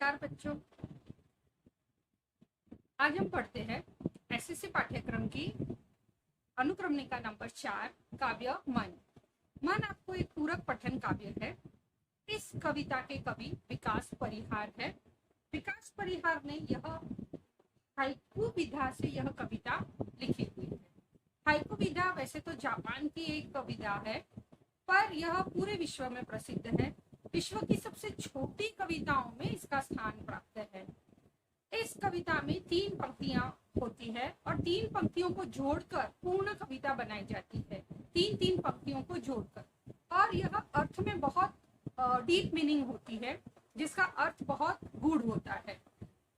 नमस्कार बच्चों। आज हम पढ़ते हैं एसएससी पाठ्यक्रम की अनुक्रमणिका नंबर 4 काव्य मन। मन आपको एक पूरक पठन काव्य है। इस कविता के कवि विकास परिहार है। विकास परिहार ने यह हाइकू विधा से यह कविता लिखी हुई है। हाइकू विधा वैसे तो जापान की एक विधा है, पर यह पूरे विश्व में प्रसिद्ध है। विश्व की सबसे छोटी कविताओं में इसका स्थान प्राप्त है। इस कविता में 3 पंक्तियां होती है और 3 पंक्तियों को जोड़कर पूर्ण कविता बनाई जाती है। 3 पंक्तियों को जोड़कर, और यह अर्थ में बहुत डीप मीनिंग होती है, जिसका अर्थ बहुत गूढ़ होता है।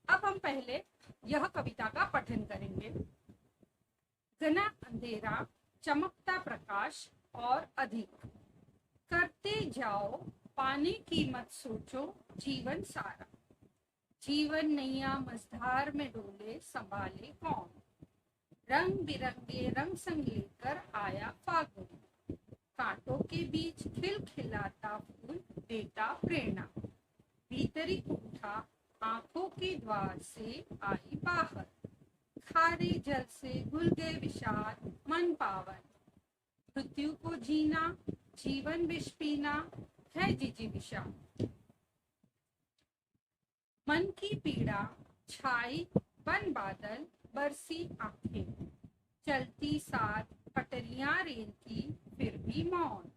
अब हम पहले यह कविता का पठन करेंगे। घना अंधेरा, चमकता प्रकाश और अधिक, करते जाओ पाने की मत सोचो जीवन सारा। जीवन नैया मझधार में डोले संभाले कौन, रंग बिरंगे रंग संग लेकर आया फागुन। कांटों के बीच खिलखिलाता फूल देता प्रेरणा, भीतरी उठा आंखों के द्वार से आई बाहर। खारे जल से घुल गए विषाद मन पावन, मृत्यु को जीना जीवन विष पीना है जिजीविषा। मन की पीड़ा छाई बन बादल बरसी आंखें, चलती साथ पटरियां रेल की फिर भी मौन।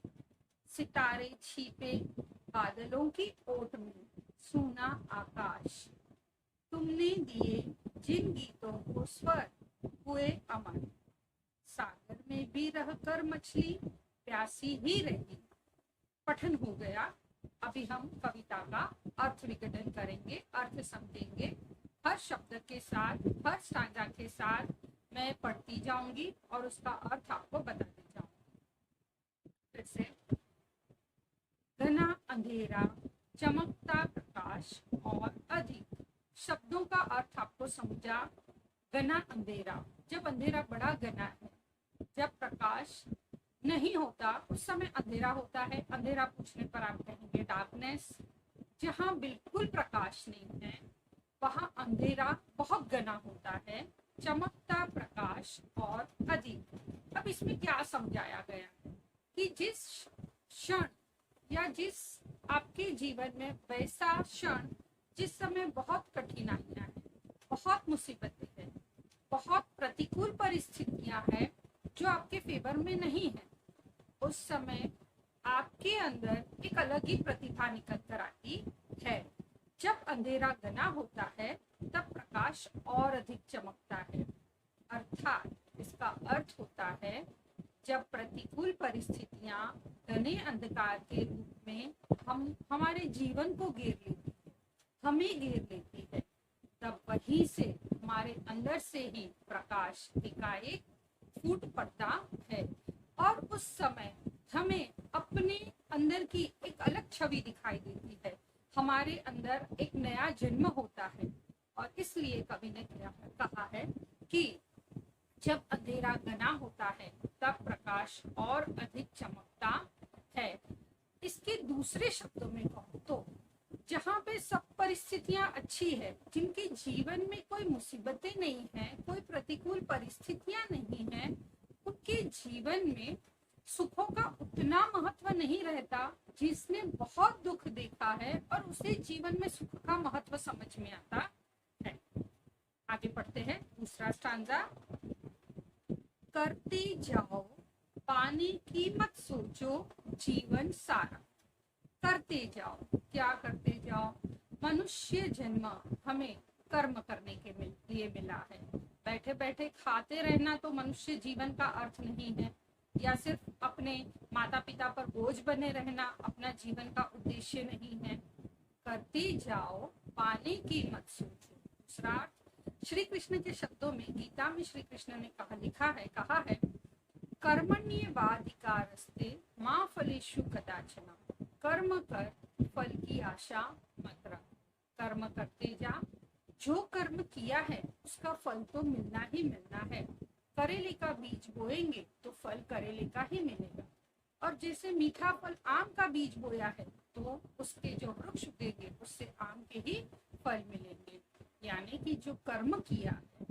सितारे छिपे बादलों की ओट में सूना आकाश, तुमने दिए जिन गीतों को स्वर हुए अमर। सागर में भी रहकर मछली प्यासी ही रही। पठन हो गया। अभी हम कविता का अर्थ विघटन करेंगे, अर्थ समझेंगे। हर शब्द के साथ, हर स्टांजा के साथ मैं पढ़ती जाऊंगी और उसका अर्थ आपको बताती जाऊंगी। फिर से, घना अंधेरा, चमकता प्रकाश और अधिक। शब्दों का अर्थ आपको समझा। घना अंधेरा, जब अंधेरा बड़ा घना है, जब प्रकाश नहीं होता उस समय अंधेरा होता है। अंधेरा पूछने पर आप कहेंगे डार्कनेस। जहाँ बिल्कुल प्रकाश नहीं है वहां अंधेरा बहुत घना होता है। चमकता प्रकाश और अधिक। अब इसमें क्या समझाया गया है कि जिस क्षण या जिस आपके जीवन में वैसा क्षण जिस समय बहुत कठिनाइयां हैं, बहुत मुसीबतें हैं, बहुत प्रतिकूल परिस्थितियां हैं जो आपके फेवर में नहीं है, उस समय आपके अंदर एक अलग ही प्रतिभा निकल कर आती है। जब अंधेरा घना होता है तब प्रकाश और अधिक चमकता है। अर्थात इसका अर्थ होता है, जब प्रतिकूल परिस्थितियां घने अंधकार के रूप में हमारे जीवन को घेर लेती है, हमें घेर लेती है, तब वहीं से हमारे अंदर से ही प्रकाश एकाएक फूट पड़ता है और उस समय हमें अपने अंदर की एक अलग छवि दिखाई देती है। हमारे अंदर एक नया जन्म होता है। और इसलिए कवि ने कहा है कि जब अंधेरा घना होता है तब प्रकाश और अधिक चमकता है। इसके दूसरे शब्दों में कहूँ तो, जहाँ पे सब परिस्थितियां अच्छी है, जिनके जीवन में कोई मुसीबतें नहीं है, कोई प्रतिकूल परिस्थितियां नहीं है, उनके जीवन में सुखों का उतना महत्व नहीं रहता। जिसने बहुत दुख देखा है और उसे जीवन में सुख का महत्व समझ में आता है। आगे पढ़ते हैं दूसरा स्टांजा। करते जाओ पाने की मत सोचो जीवन सारा। करते जाओ, क्या करते जाओ? मनुष्य जन्म हमें कर्म करने के लिए मिला है। बैठे बैठे खाते रहना तो मनुष्य जीवन का अर्थ नहीं है, या सिर्फ अपने माता पिता पर बोझ बने रहना अपना जीवन का उद्देश्य नहीं है। करते जाओ पाने की मत सोचो। दूसरा, श्री कृष्ण के शब्दों में, गीता में श्री कृष्ण ने कहा है कर्मण्येवाधिकारस्ते मा फलेषु कदाचन। कर्म कर फल की आशा मत रख। कर्म करते जा, जो कर्म किया है उसका फल तो मिलना ही मिलना है। करेले का बीज बोएंगे तो फल करेले का ही मिलेगा। और जैसे मीठा फल आम का बीज बोया है तो उसके जो वृक्ष उगेंगे उससे आम के ही फल मिलेंगे। यानी कि जो कर्म किया है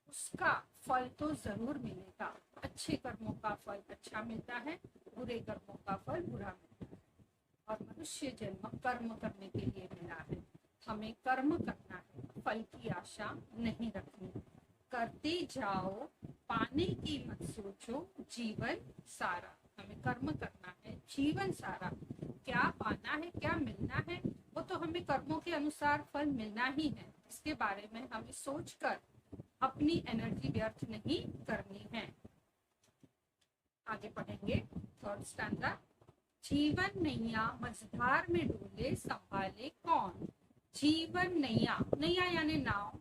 उसका फल तो जरूर मिलेगा। अच्छे कर्मों का फल अच्छा मिलता है, बुरे कर्मों का फल बुरा मिलता है। और मनुष्य जन्म कर्म करने के लिए मिला है। हमें कर्म करना है, फल की आशा नहीं रखनी। करते जाओ, पाने की मत सोचो, जीवन सारा। हमें कर्म करना है जीवन सारा। क्या पाना है, क्या मिलना है, वो तो हमें कर्मों के अनुसार फल मिलना ही है। इसके बारे में हमें सोचकर अपनी एनर्जी व्यर्थ नहीं करनी है। आगे पढ़ेंगे थर्ड स्टैंजा। जीवन नैया मझधार में डोले, संभाले कौन। जीवन नैया, नैया यानी नाव।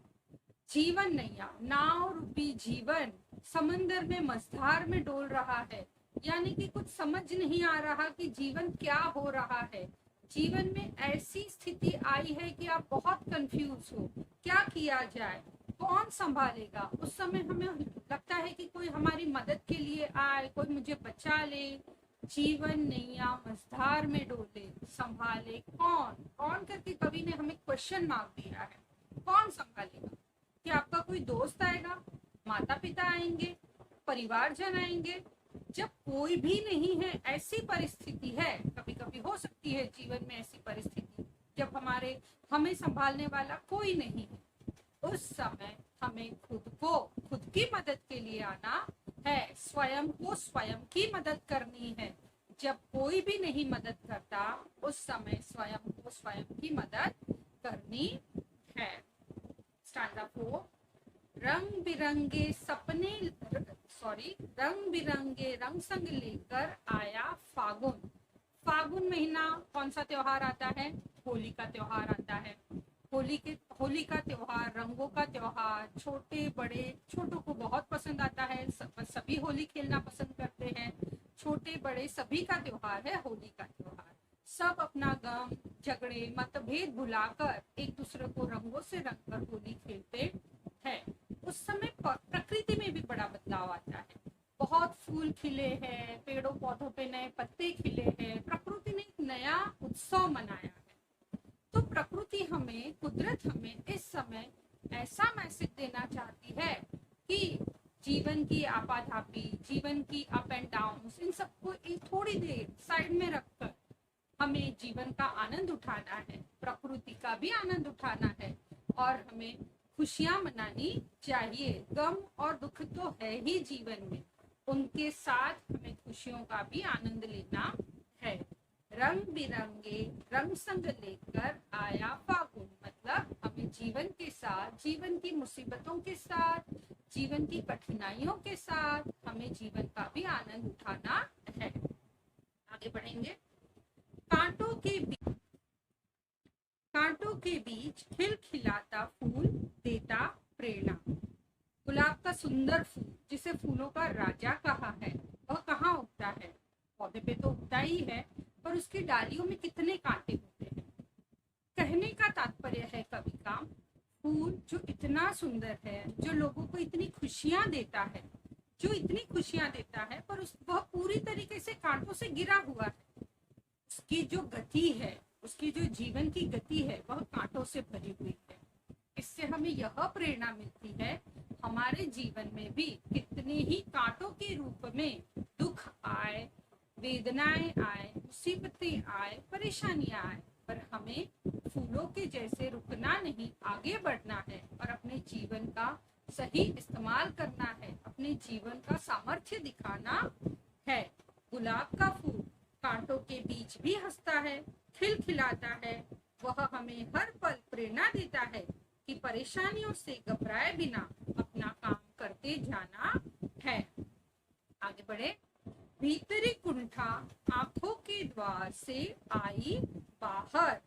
जीवन नैया, नाव रूपी जीवन समंदर में मझधार में डोल रहा है। यानी कि कुछ समझ नहीं आ रहा कि जीवन क्या हो रहा है। जीवन में ऐसी स्थिति आई है कि आप बहुत कंफ्यूज हो, क्या किया जाए, कौन संभालेगा। उस समय हमें लगता है कि कोई हमारी मदद के लिए आए, कोई मुझे बचा ले। जीवन नैया मझधार में डोले, संभाले कौन। कौन करके कवि ने हमें क्वेश्चन मार्क दिया है। कौन संभालेगा? कि आपका कोई दोस्त आएगा, माता पिता आएंगे, परिवारजन आएंगे। जब कोई भी नहीं है, ऐसी परिस्थिति है, कभी कभी हो सकती है जीवन में ऐसी परिस्थिति जब हमें संभालने वाला कोई नहीं है, उस समय हमें खुद की मदद के लिए आना है। स्वयं को स्वयं की मदद करनी है। जब कोई भी नहीं मदद करता, उस समय स्वयं को स्वयं की मदद करनी है। स्टैंडा 4। रंग बिरंगे रंग संग लेकर आया फागुन। फागुन महीना कौन सा त्योहार आता है? होली का त्योहार आता है। होली का त्योहार, रंगों का त्योहार, छोटे बड़े, छोटों को बहुत पसंद आता है, सभी होली खेलना पसंद करते हैं। छोटे बड़े सभी का त्योहार है होली का त्योहार। सब अपना गम, झगड़े, मतभेद भुलाकर एक दूसरे को रंगों से रंगकर होली खेलते हैं। उस समय प्रकृति में भी बड़ा बदलाव आता है। बहुत फूल खिले हैं, पेड़ों पौधों पे नए पत्ते खिले हैं। प्रकृति ने एक नया उत्सव मनाया है। तो प्रकृति हमें, कुदरत हमें इस समय ऐसा मैसेज देना चाहती है कि जीवन की आपाधापी, जीवन की अप एंड डाउन, इन सबको एक थोड़ी देर साइड में रखकर हमें जीवन का आनंद उठाना है, प्रकृति का भी आनंद उठाना है और हमें खुशियां मनानी चाहिए। गम और दुख तो है ही जीवन में, उनके साथ हमें खुशियों का भी आनंद लेना है। रंग बिरंगे रंग संग लेकर आया फागुन, मतलब हमें जीवन के साथ, जीवन की मुसीबतों के साथ, जीवन की कठिनाइयों के साथ हमें जीवन का भी आनंद उठाना है। आगे बढ़ेंगे। कांटों के बीच खिलखिलाता फूल देता प्रेरणा। गुलाब का सुंदर फूल, जिसे फूलों का राजा कहा है, वह कहाँ उगता है? पौधे पे तो उगता ही है, पर उसकी डालियों में कितने कांटे होते हैं। कहने का तात्पर्य है कवि का, फूल जो इतना सुंदर है, जो लोगों को इतनी खुशियां देता है, पर वह पूरी तरीके से कांटों से गिरा हुआ है। उसकी जो गति है, उसकी जो जीवन की गति है, वह कांटों से भरी हुई है। इससे हमें यह प्रेरणा मिलती है, हमारे जीवन में भी कितने ही कांटों के रूप में दुख आए, वेदनाएं आए, मुसीबतें आए, परेशानियां आए, पर हमें फूलों के जैसे रुकना नहीं, आगे बढ़ना है और अपने जीवन का सही इस्तेमाल करना है, अपने जीवन का सामर्थ्य दिखाना है। गुलाब का फूल कांटों के बीच भी हंसता है, खिलखिलाता है। वह हमें हर पल प्रेरणा देता है कि परेशानियों से घबराए बिना अपना काम करते जाना है। आगे बढ़े। भीतरी कुंठा आंखों के द्वार से आई बाहर।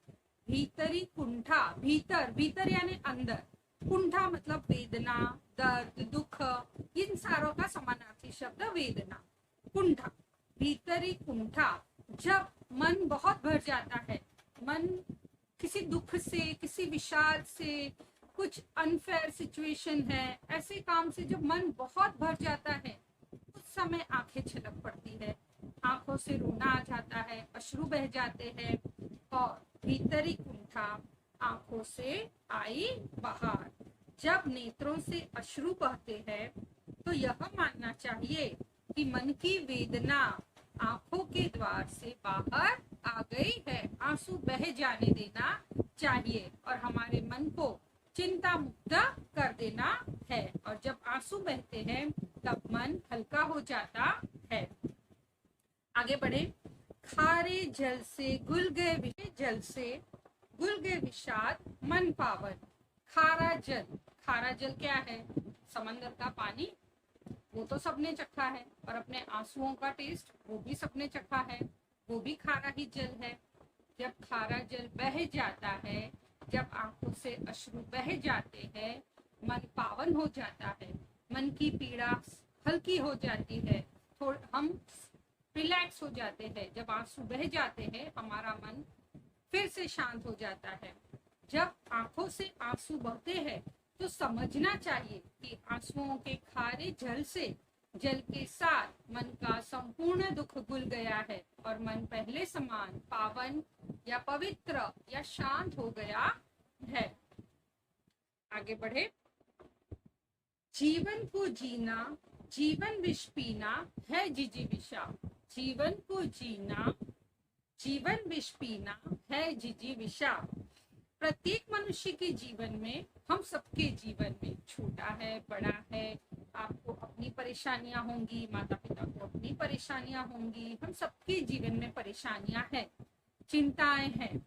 भीतरी कुंठा, भीतर यानी अंदर, कुंठा मतलब वेदना, दर्द, दुख, इन सारों का समानार्थी शब्द वेदना। कुंठा, भीतरी कुंठा, जब मन बहुत भर जाता है, मन किसी दुख से, किसी विषाद से, कुछ अनफेयर सिचुएशन है, ऐसे काम से जब मन बहुत भर जाता है, उस समय आंखें छलक पड़ती है, आंखों से रोना आ जाता है, अश्रु बह जाते हैं। और भीतरी कुंठा आंखों से आई बाहर। जब नेत्रों से अश्रु बहते हैं तो यह मानना चाहिए कि मन की वेदना आंखों के द्वार से बाहर आ गई है। आंसू बह जाने देना चाहिए और हमारे मन को चिंता मुक्त कर देना है। और जब आंसू बहते हैं तब मन हल्का हो जाता है। आगे बढ़े। खारे जल से घुल गए जल से घुल गए विषाद मन पावन। खारा जल क्या है? समंदर का पानी, वो तो सबने चखा है। और अपने आंसुओं का टेस्ट वो भी सबने चखा है, वो भी खारा ही जल है। जब खारा जल बह जाता है, जब आंखों से अश्रु बह जाते हैं, मन पावन हो जाता है, मन की पीड़ा हल्की हो जाती है, हम रिलैक्स हो जाते हैं। जब आंसू बह जाते हैं हमारा मन फिर से शांत हो जाता है। जब आंखों से आंसू बहते हैं तो समझना चाहिए कि आंसुओं के खारे जल के साथ मन का संपूर्ण दुख घुल गया है और मन पहले समान पावन या पवित्र या शांत हो गया है। आगे बढ़े। जीवन को जीना जीवन विष पीना है जिजीविषा। जीवन को जीना जीवन विष पीना है जिजीविषा। प्रत्येक मनुष्य के जीवन में, हम सबके जीवन में, छोटा है बड़ा है, आपको अपनी परेशानियां होंगी, माता पिता को अपनी परेशानियां होंगी, हम सबके जीवन में परेशानियां हैं, चिंताएं हैं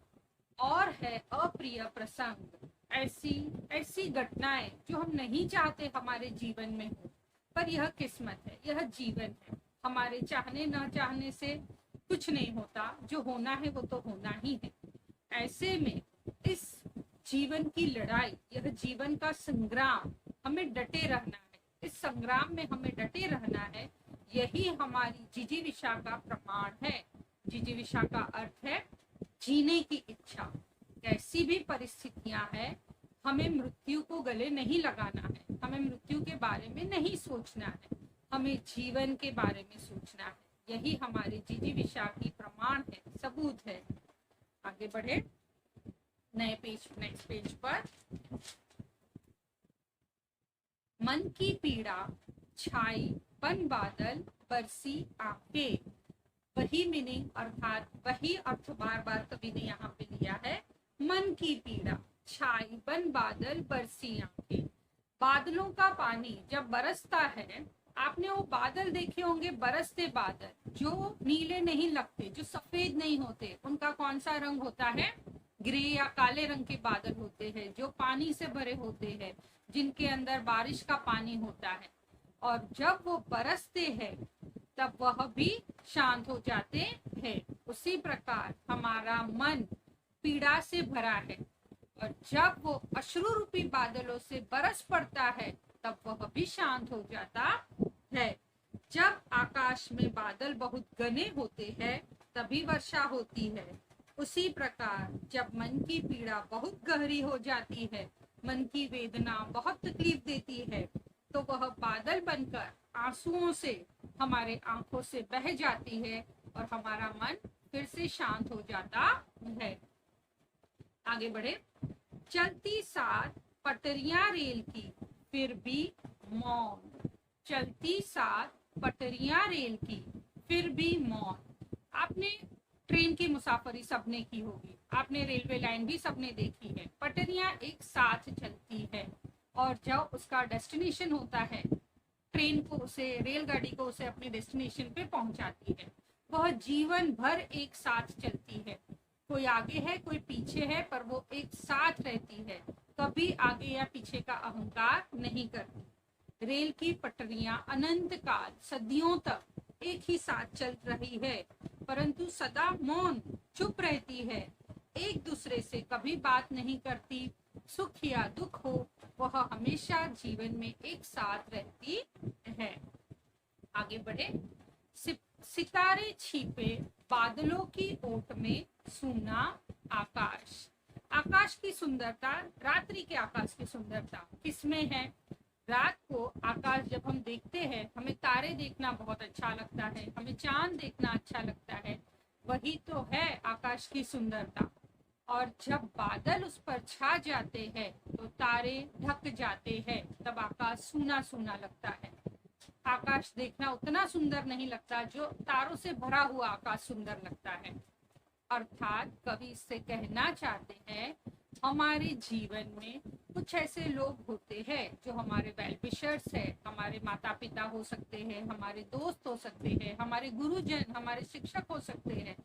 और है अप्रिय प्रसंग, ऐसी घटनाएं जो हम नहीं चाहते हमारे जीवन में हो, पर यह किस्मत है, यह जीवन है। हमारे चाहने न चाहने से कुछ नहीं होता, जो होना है वो तो होना ही है। ऐसे में इस जीवन की लड़ाई, यह जीवन का संग्राम, हमें डटे रहना है। इस संग्राम में हमें डटे रहना है। यही हमारी जिजीविषा का प्रमाण है। जिजीविषा का अर्थ है जीने की इच्छा। कैसी भी परिस्थितियां हैं, हमें मृत्यु को गले नहीं लगाना है, हमें मृत्यु के बारे में नहीं सोचना है, हमें जीवन के बारे में सोचना है। यही हमारे जिजीविषा की प्रमाण है, सबूत है। आगे बढ़े। नेक्स्ट पेज पर। मन की पीड़ा छाई बन बादल बरसी आंखें। वही मीनिंग अर्थात वही अर्थ बार बार कवि ने यहाँ पे लिया है। मन की पीड़ा छाई बन बादल बरसी आंखें। बादलों का पानी जब बरसता है, आपने वो बादल देखे होंगे, बरसते बादल जो नीले नहीं लगते, जो सफेद नहीं होते, उनका कौन सा रंग होता है? ग्रे या काले रंग के बादल होते हैं, जो पानी से भरे होते हैं, जिनके अंदर बारिश का पानी होता है। और जब वो बरसते हैं तब वह भी शांत हो जाते हैं। उसी प्रकार हमारा मन पीड़ा से भरा है और जब वो अश्रु रूपी बादलों से बरस पड़ता है तब वह भी शांत हो जाता है। जब आकाश में बादल बहुत घने होते हैं तभी वर्षा होती है। उसी प्रकार जब मन की पीड़ा बहुत गहरी हो जाती है, मन की वेदना बहुत तकलीफ देती है, तो वह बादल बनकर आंसुओं से हमारे आंखों से बह जाती है और हमारा मन फिर से शांत हो जाता है। आगे बढ़े। चलती साथ पटरियां रेल की फिर भी मौन। चलती साथ पटरियां रेल की फिर भी मौन। आपने ट्रेन की मुसाफरी सबने की होगी, आपने रेलवे लाइन भी सबने देखी है। पटरियां एक साथ चलती है और जब उसका डेस्टिनेशन होता है, ट्रेन को उसे, रेलगाड़ी को उसे अपने डेस्टिनेशन पे पहुंचाती है। वह जीवन भर एक साथ चलती है। कोई आगे है, कोई पीछे है, पर वो एक साथ रहती है, कभी आगे या पीछे का अहंकार नहीं करती। रेल की पटरियां अनंत काल, सदियों तक एक ही साथ चल रही है, परंतु सदा मौन, चुप रहती है, एक दूसरे से कभी बात नहीं करती। सुख या दुख हो, वह हमेशा जीवन में एक साथ रहती है। आगे बढ़े। सितारे छिपे बादलों की ओट में सूना आकाश। आकाश की सुंदरता, रात्रि के आकाश की सुंदरता किसमें है? रात को आकाश जब हम देखते हैं, हमें तारे देखना बहुत अच्छा लगता है, हमें चांद देखना अच्छा लगता है। वही तो है आकाश की सुंदरता। और जब बादल उस पर छा जाते हैं तो तारे ढक जाते हैं, तब आकाश सूना सूना लगता है। आकाश देखना उतना सुंदर नहीं लगता जो तारों से भरा हुआ आकाश सुंदर लगता है। अर्थात कवि इससे कहना चाहते हैं, हमारे जीवन में कुछ ऐसे लोग होते हैं जो हमारे वेल विशर्स है, हमारे माता पिता हो सकते हैं, हमारे दोस्त हो सकते हैं, हमारे गुरुजन, हमारे शिक्षक हो सकते हैं,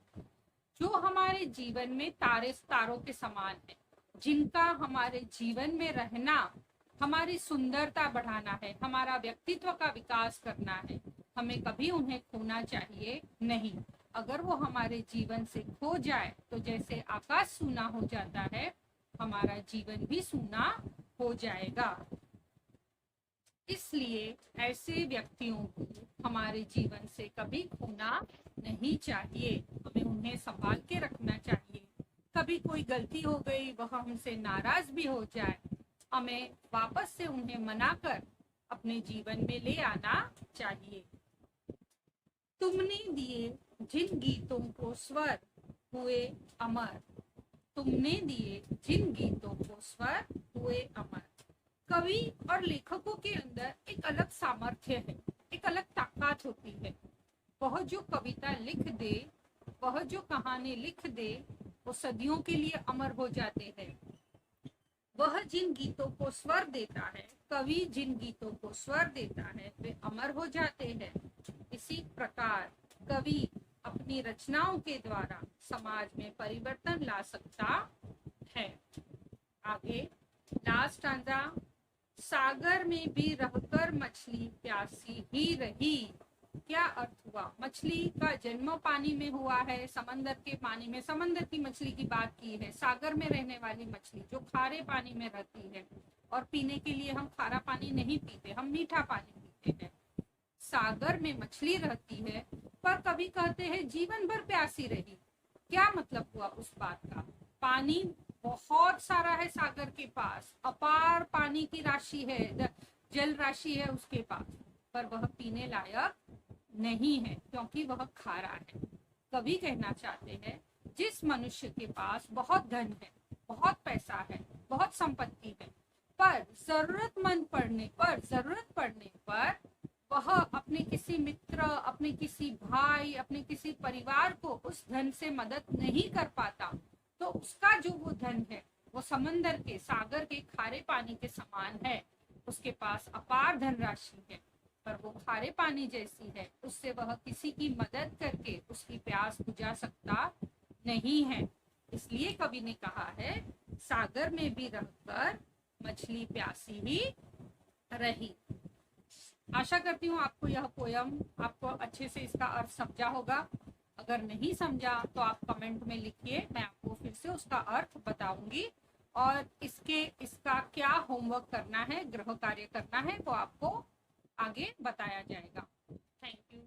जो हमारे जीवन में तारों के समान है, जिनका हमारे जीवन में रहना हमारी सुंदरता बढ़ाना है, हमारा व्यक्तित्व का विकास करना है। हमें कभी उन्हें खोना चाहिए नहीं। अगर वो हमारे जीवन से खो जाए तो जैसे आकाश सूना हो जाता है, हमारा जीवन भी सूना हो जाएगा। इसलिए ऐसे व्यक्तियों को हमारे जीवन से कभी खोना नहीं चाहिए, हमें उन्हें संभाल के रखना चाहिए। कभी कोई गलती हो गई, वह हमसे नाराज भी हो जाए, हमें वापस से उन्हें मनाकर अपने जीवन में ले आना चाहिए। तुमने दिए जिन गीतों को स्वर हुए अमर, तुमने दिए जिन गीतों को स्वर हुए अमर। कवि और लेखकों के अंदर एक अलग सामर्थ्य है, एक अलग ताकत होती है। वह जो कविता लिख दे, वह जो कहानी लिख दे, वो सदियों के लिए अमर हो जाते हैं। वह जिन गीतों को स्वर देता है, कवि जिन गीतों को स्वर देता है, वे अमर हो जाते हैं। इसी प्रकार कवि अपनी रचनाओं के द्वारा समाज में परिवर्तन ला सकता है। आगे लास्ट स्टांजा, सागर में भी रहकर मछली प्यासी ही रही। क्या अर्थ हुआ? मछली का जन्म पानी में हुआ है, समंदर के पानी में, समंदर की मछली की बात की है। सागर में रहने वाली मछली जो खारे पानी में रहती है, और पीने के लिए हम खारा पानी नहीं पीते, हम मीठा पानी पीते हैं। सागर में मछली रहती है, पर कभी कहते हैं जीवन भर प्यासी रही। क्या मतलब हुआ उस बात का? पानी बहुत सारा है सागर के पास, अपार पानी की राशि है, जल राशि है उसके पास, पर वह पीने लायक नहीं है क्योंकि वह खारा है। कवि कहना चाहते हैं, जिस मनुष्य के पास बहुत धन है, बहुत पैसा है, बहुत संपत्ति है, पर जरूरत पड़ने पर वह अपने किसी मित्र, अपने किसी भाई, अपने किसी परिवार को उस धन से मदद नहीं कर पाता, तो उसका जो वो धन है वो समंदर के, सागर के खारे पानी के समान है। उसके पास अपार धनराशि है, पर वो खारे पानी जैसी है, उससे वह किसी की मदद करके उसकी प्यास बुझा सकता नहीं है। इसलिए कवि ने कहा है, सागर में भी रहकर मछली प्यासी ही रही। आशा करती हूँ आपको यह पोयम, आपको अच्छे से इसका अर्थ समझा होगा। अगर नहीं समझा तो आप कमेंट में लिखिए, मैं आपको फिर से उसका अर्थ बताऊंगी, और इसका क्या होमवर्क करना है, गृह कार्य करना है, वो आपको आगे बताया जाएगा। Thank you.